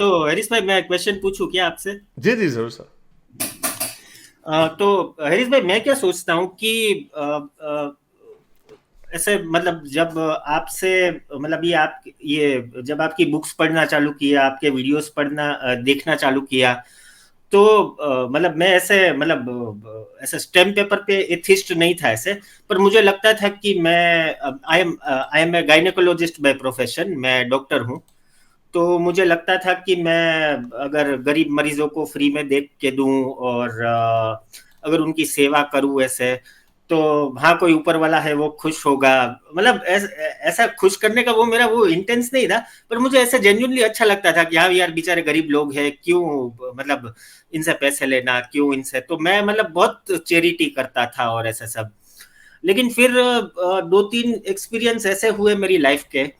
तो हरीश भाई, मैं क्वेश्चन पूछूं क्या आपसे? जी जी जरूर सर। तो हरीश भाई, मैं क्या सोचता हूँ कि अ, अ, ऐसे मतलब जब आपसे मतलब ये जब आपकी बुक्स पढ़ना चालू किया, आपके वीडियोस देखना चालू किया, तो मतलब मैं ऐसे मतलब ऐसे स्टेम पेपर पे एथिस्ट नहीं था ऐसे। पर मुझे लगता था कि मैं I am a gynaecologist by profession, मैं डॉक्टर हूँ। तो मुझे लगता था कि मैं अगर गरीब मरीजों को फ्री में देख के दूं और अगर उनकी सेवा करूं ऐसे, तो हाँ, कोई ऊपर वाला है वो खुश होगा। मतलब ऐसा खुश करने का वो मेरा वो इंटेंस नहीं था। पर मुझे ऐसे जेन्युइनली अच्छा लगता था कि हाँ यार, बेचारे गरीब लोग हैं, क्यों मतलब इनसे पैसे लेना, क्यों इनसे। तो मैं मतलब बहुत चैरिटी करता था और ऐसा सब। लेकिन फिर दो तीन एक्सपीरियंस ऐसे हुए मेरी लाइफ के।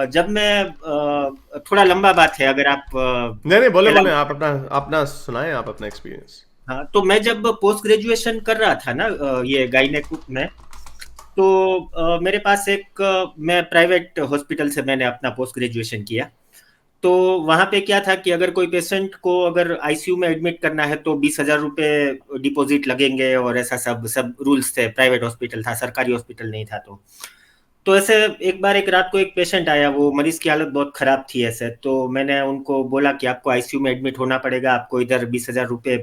जब मैं थोड़ा लंबा बात है, अगर आप नहीं नहीं, बोले बोले, allow आप करें। अपना अपना सुनाएं, आप अपना एक्सपीरियंस। हाँ, तो मैं जब पोस्ट ग्रेजुएशन कर रहा था ना, ये गायनेक में, तो मेरे पास मैं प्राइवेट हॉस्पिटल से मैंने अपना पोस्ट ग्रेजुएशन किया। तो वहां पे क्या था कि अगर कोई पेशेंट को अगर आईसीयू में एडमिट करना है तो 20,000 रुपये डिपॉजिट लगेंगे, और ऐसा सब सब रूल्स थे। प्राइवेट हॉस्पिटल था, सरकारी हॉस्पिटल नहीं था। तो ऐसे एक बार एक रात को एक पेशेंट आया, वो मरीज की हालत बहुत खराब थी ऐसे। तो मैंने उनको बोला कि आपको आईसीयू में एडमिट होना पड़ेगा, आपको इधर 20,000 रुपये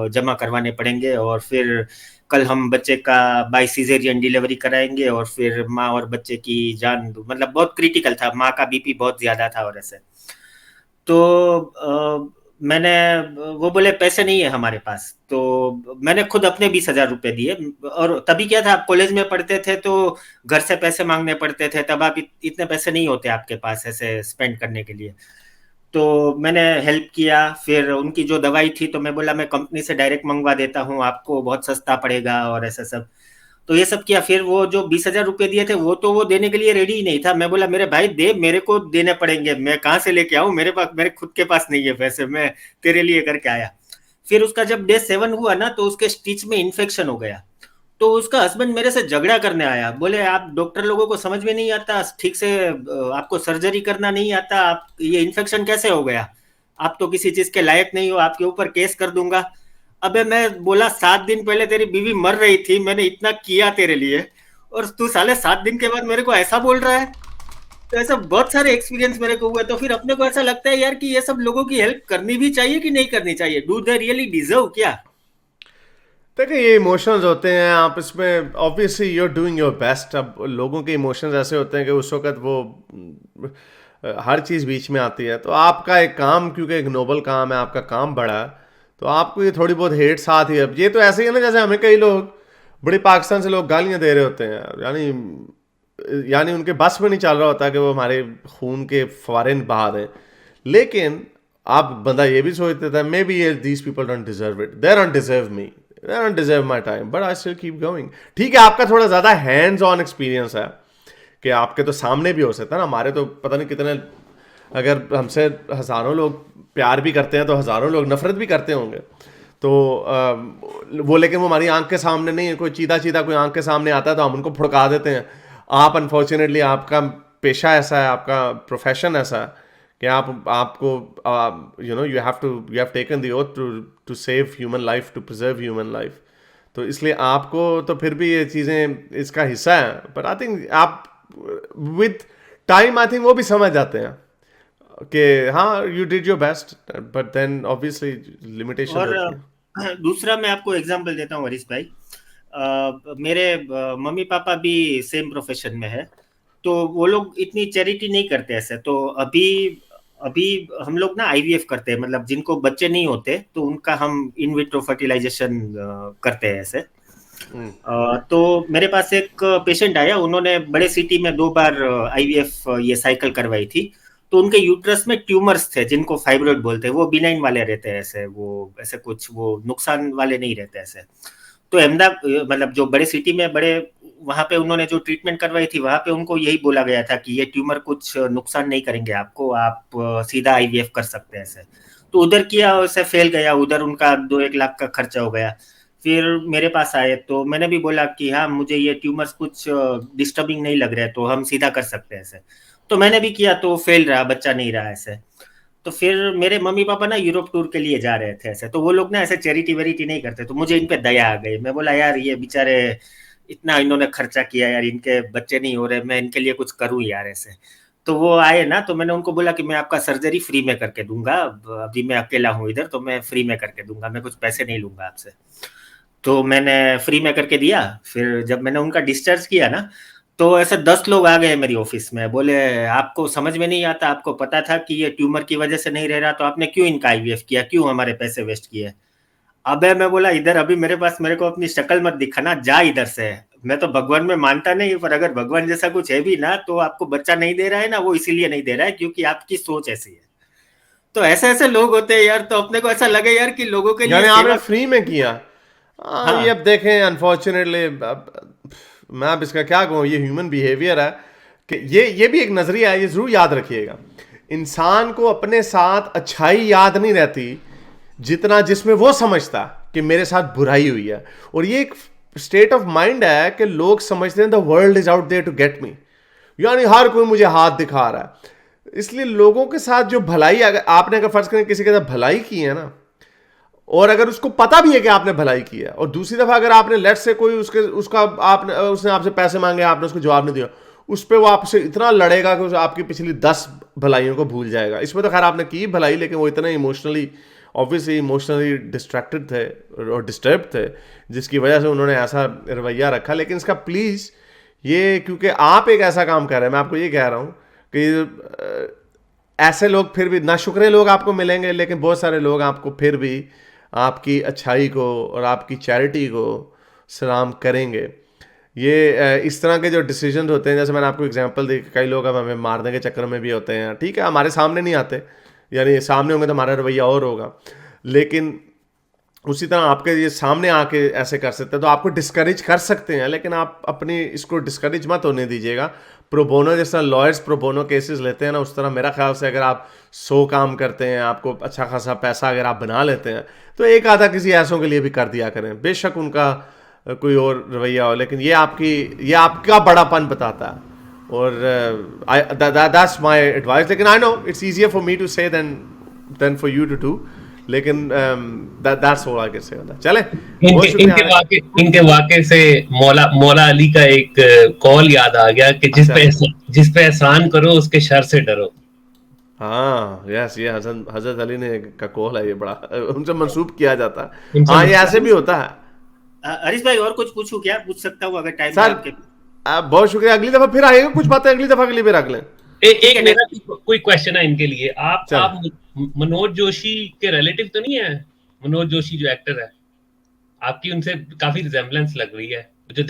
जमा करवाने पड़ेंगे, और फिर कल हम बच्चे का बाय सीजेरियन डिलीवरी कराएंगे, और फिर माँ और बच्चे की जान, मतलब बहुत क्रिटिकल था, माँ का बीपी बहुत ज्यादा था और ऐसे। तो मैंने वो बोले पैसे नहीं है हमारे पास। तो मैंने खुद अपने 20,000 रुपये दिए। और तभी क्या था, आप कॉलेज में पढ़ते थे तो घर से पैसे मांगने पड़ते थे, तब आप इतने पैसे नहीं होते आपके पास ऐसे स्पेंड करने के लिए। तो मैंने हेल्प किया। फिर उनकी जो दवाई थी, तो मैं बोला मैं कंपनी से डायरेक्ट मंगवा देता हूँ, आपको बहुत सस्ता पड़ेगा और ऐसा सब। तो ये सब किया। फिर वो जो 20,000 रुपये दिए थे, वो तो वो देने के लिए रेडी ही नहीं था। मैं बोला मेरे भाई दे, मेरे को देने पड़ेंगे, मैं कहाँ से लेके आऊं, मेरे पास, मेरे खुद के पास नहीं है पैसे, मैं तेरे लिए करके आया। फिर उसका जब डे 7 हुआ ना, तो उसके स्टिच में इन्फेक्शन हो गया। तो उसका हस्बैंड मेरे से झगड़ा करने आया, बोले आप डॉक्टर लोगों को समझ में नहीं आता ठीक से, आपको सर्जरी करना नहीं आता, आप ये इन्फेक्शन कैसे हो गया, आप तो किसी चीज के लायक नहीं हो, आपके ऊपर केस कर दूंगा। अबे मैं बोला 7 दिन पहले तेरी बीवी मर रही थी, मैंने इतना किया तेरे लिए, और तू साले 7 दिन के बाद मेरे को ऐसा बोल रहा है। तो ऐसा बहुत सारे एक्सपीरियंस मेरे को हुए। तो फिर अपने को ऐसा लगता है यार कि ये सब लोगों की हेल्प करनी भी चाहिए कि नहीं करनी चाहिए, डू दे रियली डिजर्व क्या? देखिए, ये इमोशंस होते हैं, आप इसमें obviously you are doing your best. अब लोगों के इमोशंस ऐसे होते हैं कि उस वक्त वो हर चीज़ बीच में आती है। तो आपका एक काम, क्योंकि एक नोबल काम है, आपका काम बड़ा है, तो आपको ये थोड़ी बहुत हेट साथ ही। अब ये तो ऐसे ही है ना, जैसे हमें कई लोग, बड़े पाकिस्तान से लोग गालियां दे रहे होते हैं, यानी यानी उनके बस में नहीं चल रहा होता कि वो हमारे खून के फवारे बहा दें। लेकिन आप बंदा ये भी सोचते था, may be these people don't deserve it, they don't deserve me, they don't deserve my time, but I still keep going. ठीक है, आपका थोड़ा ज़्यादा हैंड्स ऑन एक्सपीरियंस है कि आपके तो सामने भी हो सकता है ना, हमारे तो पता नहीं कितने, अगर हमसे हज़ारों लोग प्यार भी करते हैं तो हज़ारों लोग नफरत भी करते होंगे। तो वो, लेकिन वो हमारी आंख के सामने नहीं है। कोई चीता चीता कोई आंख के सामने आता है तो हम उनको फुड़का देते हैं। आप अनफॉर्चुनेटली, आपका पेशा ऐसा है, आपका प्रोफेशन ऐसा है कि आपको you have taken the oath to save human life, to preserve human life. तो इसलिए आपको तो फिर भी ये चीज़ें इसका हिस्सा है। पर आई थिंक आप विद टाइम, आई थिंक वो भी समझ जाते हैं कि हाँ, you did your best, but then obviously limitation और होती है। दूसरा मैं आपको एग्जांपल देता हूँ हरीश भाई। मेरे मम्मी पापा भी सेम प्रोफेशन में है। तो वो लोग इतनी चैरिटी नहीं करते ऐसे। तो अभी अभी हम लोग ना आईवीएफ करते हैं, मतलब जिनको बच्चे नहीं होते तो उनका हम इन विट्रो फर्टिलाइजेशन करते हैं ऐसे। तो मेरे पास एक पेशेंट आया, उन्होंने बड़े सिटी में 2 बार आईवीएफ ये साइकिल करवाई थी। तो उनके यूट्रस में ट्यूमर्स थे, जिनको फाइब्रोइड बोलते हैं, वो बिनाइन वाले रहते हैं ऐसे, वो ऐसे कुछ वो नुकसान वाले नहीं रहते ऐसे। तो अहमदाबाद मतलब जो बड़े सिटी में बड़े, वहां पे उन्होंने जो ट्रीटमेंट करवाई थी, वहां पे उनको यही बोला गया था कि ये ट्यूमर कुछ नुकसान नहीं करेंगे आपको, आप सीधा आईवीएफ कर सकते हैं ऐसे। तो उधर किया, वैसे फेल गया, उधर उनका 2-1 लाख का खर्चा हो गया। फिर मेरे पास आए तो मैंने भी बोला कि हाँ, मुझे ये ट्यूमर्स कुछ डिस्टर्बिंग नहीं लग रहे, तो हम सीधा कर सकते हैं ऐसे। तो मैंने भी किया, तो फेल रहा, बच्चा नहीं रहा ऐसे। तो फिर मेरे मम्मी पापा ना यूरोप टूर के लिए जा रहे थे ऐसे, तो वो लोग ना ऐसे चैरिटी वेरिटी नहीं करते, तो मुझे इन पे दया आ गई। मैं बोला यार ये बेचारे इतना इन्होंने खर्चा किया यार, इनके बच्चे नहीं हो रहे, मैं इनके लिए कुछ करूं यार ऐसे। तो वो आए ना, तो मैंने उनको बोला कि मैं आपका सर्जरी फ्री में करके दूंगा, अभी मैं अकेला हूँ इधर, तो मैं फ्री में करके दूंगा, मैं कुछ पैसे नहीं लूंगा आपसे। तो मैंने फ्री में करके दिया। फिर जब मैंने उनका डिस्चार्ज किया ना, तो ऐसे 10 लोग आ गए मेरी ऑफिस में, बोले आपको समझ में नहीं आता, आपको पता था कि ये ट्यूमर की वजह से नहीं रह रहा, तो आपने क्यों इनका आईवीएफ किया, क्यों हमारे पैसे वेस्ट किए। अबे मैं बोला इधर अभी मेरे पास, मेरे को अपनी शक्ल मत दिखाना, जा इधर से। मैं तो भगवान में मानता नहीं, पर अगर भगवान जैसा कुछ है भी ना, तो आपको बच्चा नहीं दे रहा है ना, वो इसीलिए नहीं दे रहा है क्योंकि आपकी सोच ऐसी है। तो ऐसे ऐसे लोग होते हैं यार, तो अपने को ऐसा लगे यार कि लोगों के लिए यानी आपने सेवा। फ्री में किया। हाँ, ये हाँ, अब देखें अनफॉर्चुनेटली, मैं अब इसका क्या कहूँ, ये ह्यूमन बिहेवियर है कि ये भी एक नजरिया है, ये जरूर याद रखिएगा। इंसान को अपने साथ अच्छाई याद नहीं रहती जितना जिसमें वो समझता कि मेरे साथ बुराई हुई है। और ये एक स्टेट ऑफ माइंड है कि लोग समझते हैं the world is out there to get me, यानी हर कोई मुझे हाथ दिखा रहा है। इसलिए लोगों के साथ जो भलाई, अगर आपने अगर फर्ज करें किसी के साथ भलाई की है ना, और अगर उसको पता भी है कि आपने भलाई की है, और दूसरी दफा अगर आपने लेट से कोई उसका आपने उसने आपसे पैसे मांगे, आपने उसको जवाब नहीं दिया, उस पर वो आपसे इतना लड़ेगा कि आपकी पिछली 10 भलाइयों को भूल जाएगा। इसमें तो खैर आपने की भलाई, लेकिन वो इतने इमोशनली, ऑब्वियसली इमोशनली डिस्ट्रैक्टेड थे और डिस्टर्ब थे, जिसकी वजह से उन्होंने ऐसा रवैया रखा। लेकिन इसका प्लीज़ ये, क्योंकि आप एक ऐसा काम कर रहे हैं, मैं आपको ये कह रहा हूँ कि ऐसे लोग फिर भी नाशुक्रे लोग आपको मिलेंगे, लेकिन बहुत सारे लोग आपको फिर भी आपकी अच्छाई को और आपकी चैरिटी को सलाम करेंगे। ये इस तरह के जो डिसीजन होते हैं, जैसे मैंने आपको एग्जांपल दी, कई लोग अब हमें मारने के चक्कर में भी होते हैं, ठीक है हमारे सामने नहीं आते, यानी सामने होंगे तो हमारा रवैया और होगा, लेकिन उसी तरह आपके ये सामने आके ऐसे कर सकते हैं, तो आपको डिस्करेज कर सकते हैं, लेकिन आप अपनी इसको डिस्करेज मत होने दीजिएगा। प्रोबोनो, जिस तरह लॉयर्स प्रोबोनो केसेस लेते हैं ना, उस तरह मेरा ख्याल से अगर आप 100 काम करते हैं, आपको अच्छा खासा पैसा अगर आप बना लेते हैं, तो एक आधा किसी ऐसों के लिए भी कर दिया करें, बेशक उनका कोई और रवैया हो, लेकिन ये आपका बड़ापन बताता है। और दैट्स माय एडवाइस। लेकिन I know it's easier for me to say than for you to do, लेकिन that's all I can say. चले, बहुत शुक्रिया। इनके वाक़े से मौला अली का एक कॉल याद आ गया कि जिस पे एहसान करो उसके शर से डरो। हाँ, यस, ये हजरत अली ने का कॉल है, ये बड़ा उनसे मंसूब किया जाता है। हाँ, ये ऐसे भी होता है। हरीश भाई और कुछ पूछूं क्या, पूछ सकता हूँ अगर टाइम सर आपके। बहुत शुक्रिया, अगली दफा फिर आएगा, कुछ बातें अगली दफा के लिए भी रख लें। एक मेरा कोई क्वेश्चन है इनके लिए। आप मनोज जोशी के रिलेटिव तो नहीं है? मनोज जोशी जो एक्टर है, आपकी उनसे काफी रिजेम्बलेंस लग रही है। जो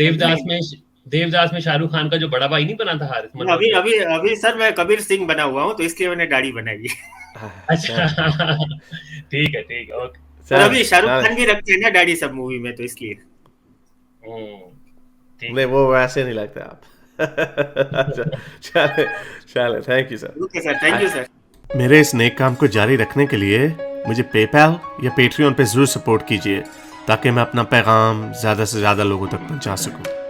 देवदास में शाहरुख खान का जो बड़ा भाई नहीं बना था हारिस, अभी अभी अभी सर मैं कबीर सिंह बना हुआ हूँ, तो इसलिए मैंने दाढ़ी बनाई है। अच्छा ठीक है, ओके। और अभी शाहरुख खान भी रखते हैं ना दाढ़ी सब मूवी में, तो इसलिए। नहीं, वो वैसे नहीं लगता आप। चले, thank you sir. Okay sir, thank you sir. मेरे इस नेक काम को जारी रखने के लिए मुझे पेपैल या पेट्रियन पे जरूर सपोर्ट कीजिए, ताकि मैं अपना पैगाम ज़्यादा से ज़्यादा लोगों तक पहुंचा सकूं।